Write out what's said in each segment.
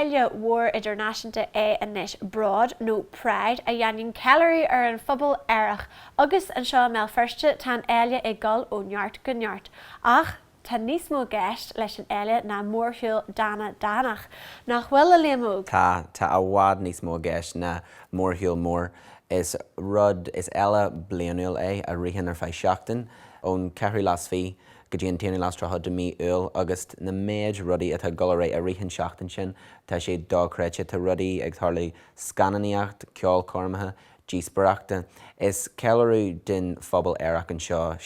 Eile War Idirnáisiúnta é inis Broad nó Pride a dhéanann ceileoirí ar an phobal éireach agus anseo mé firste tá eile ag gol ó neart go neart. Ach tá níos mó gceist leis an eile na mórthaúil Dana Danach nach bhfuil a léimóg. Tá a bhád níos mó gceist na mórthaúil mór is rud is eile blianúil é a rihan ar feadh seachtain ón ceithrí las fí go dtí an tíana las trotha do mí úil agus na méid rudaí atá golaré a rihan seachtain sin tá sé dóchréite tá rudaí ag tharlaí scananíocht ceol cormathe díospareachta. Is ceileoirí den phobal éireach an seo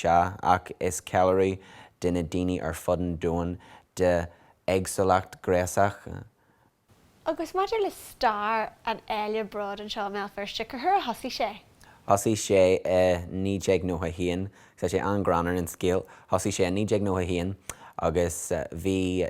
ach is ceileoirí duine daoine ar fud dúin de éagsúlacht gréasach. Agus maidir le star an eile Broad an seo mé firste go thur thosaí sé. Thosaí sé 9 sa sé angranar an scéal, thosaí sé 9 agus bhí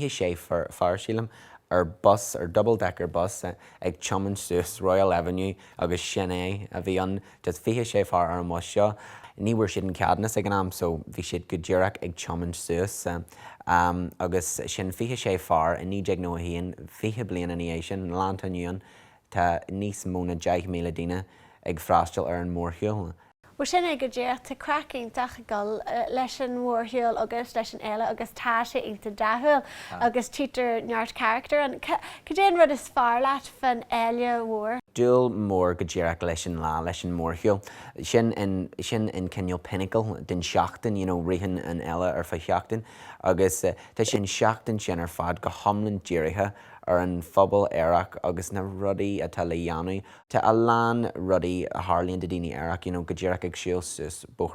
sé farsílam ar bus ar double-decker bus ag Chumann Suas Royal Avenue agus sin é a bhí an just fiche sé far ar an bus seo. Ní bhfuair siad an ceadnas ag an am, so bhí siad go ddíreach ag Chumann Suas agus sin fiche sé far in 9 fiche bliana in sin Lánta Nniuan tá níos móna 10 míle duine ag freastal ar an mórthaúil. Bhfuair sin ag go ddíreach tá cracking go leis an mórthaúil agus leis an eile agus tá sé ionta dathúil agus títar neart character an go déan rud is fearr leat fan eile mhór. Dúil mór go ddíreach leis an lá leis an mórthaúil. Sin in Cinneal Pinnacle den seachtain rihan an eile ar feadh seachtain agus tá sin seachtain sin ar fad go hiomlann dírithe ar an phobal éireach agus na rudaí atá le dhéanamh. Tá a lán rudaí a tharlaíonn de daoine éireach go ddíreach ag siúil suas go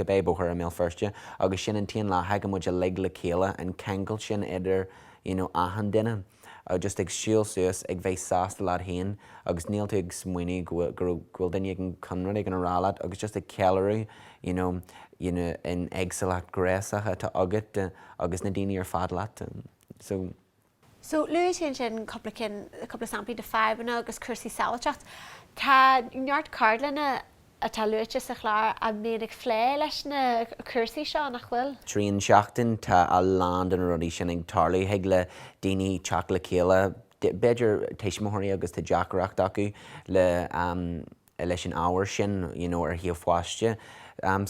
bé bóthar a mé firste agus sin an tíon láthe go muid a le chéile an ceangail sin idir ahan duine. Just ag siúil suas ag bheith sásta leat hain agus níl tú ag smuoine ghfuil daine ag an conrad ag an rálaat agus just ag ceileoirí in éagsúlacht gréasacha tá agat agus na daoine ar fad leat. So luaigh sin coppla samplaí de febanna agus cursaí saoilteacht. Tá neart cardlanna atá luaite sa chláir a méad phlé leis na cursaí seo nach bhfuil? Tríon seachtain tá a lán an rudaí sin ag tarlaí ag le daoine teach le chéile beidir teismóirí agus tá deacracht acu le leis an ábhar sin ar thiomh fáiste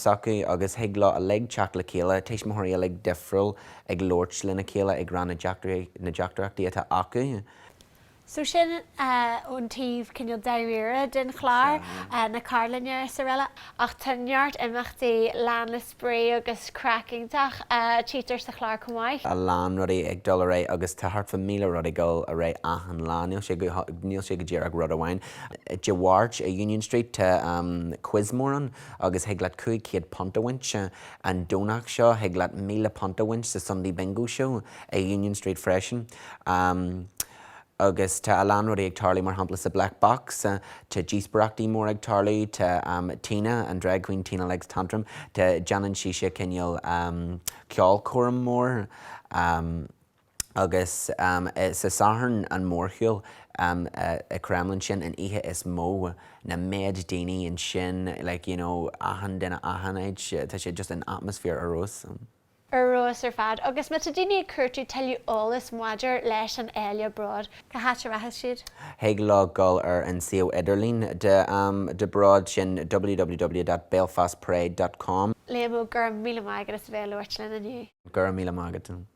sacu agus ag le a le teach le chéile teismóirí le difriúil ag lóirt lena chéile ag ran na deachtarachtaí atá acu. So sin ón taobh cinneal daimhíre den chláir na carlanne sa réile ach tá neart imachtaí lán le spré agus crackingteach títar sa chláir cumáid. A lán rudaí ag dul ré agus tá thart fa míle rudaí go a ré ahan lán níl sé go ddíar ag rud amháin. De bhhairt a Union Street tá Quizmóran agus ag le 500 pontahhaint an dónach seo ag le 1000 pontahhaint sa Sunday Bingo show a Union Street freisin. Agus tá a lán rudaí ag tarlaí mar hampla sa Black Box, tá díospareachtaí mór ag tarlaí, tá Tina an drag queen Tina Legs Tantrum, tá Janan Shisha cinneal ceol cuaram mór agus sa sathairn an mórthaúil a Kremlin sin an ihe is mó na méid daoine an sin ahan duine ahanéid tá sé just an atmosphere arós. Arrós ar fad, agus me daoine chuirtú tailú olalas maidir leis an eile Broad. Go háte ratha siad? Heag lá gol ar an CO Idirlín de Broad sin www.belfastparade.com. Léimó gur míle maigad is bheith luirt lena nniu. Gur míle maigad.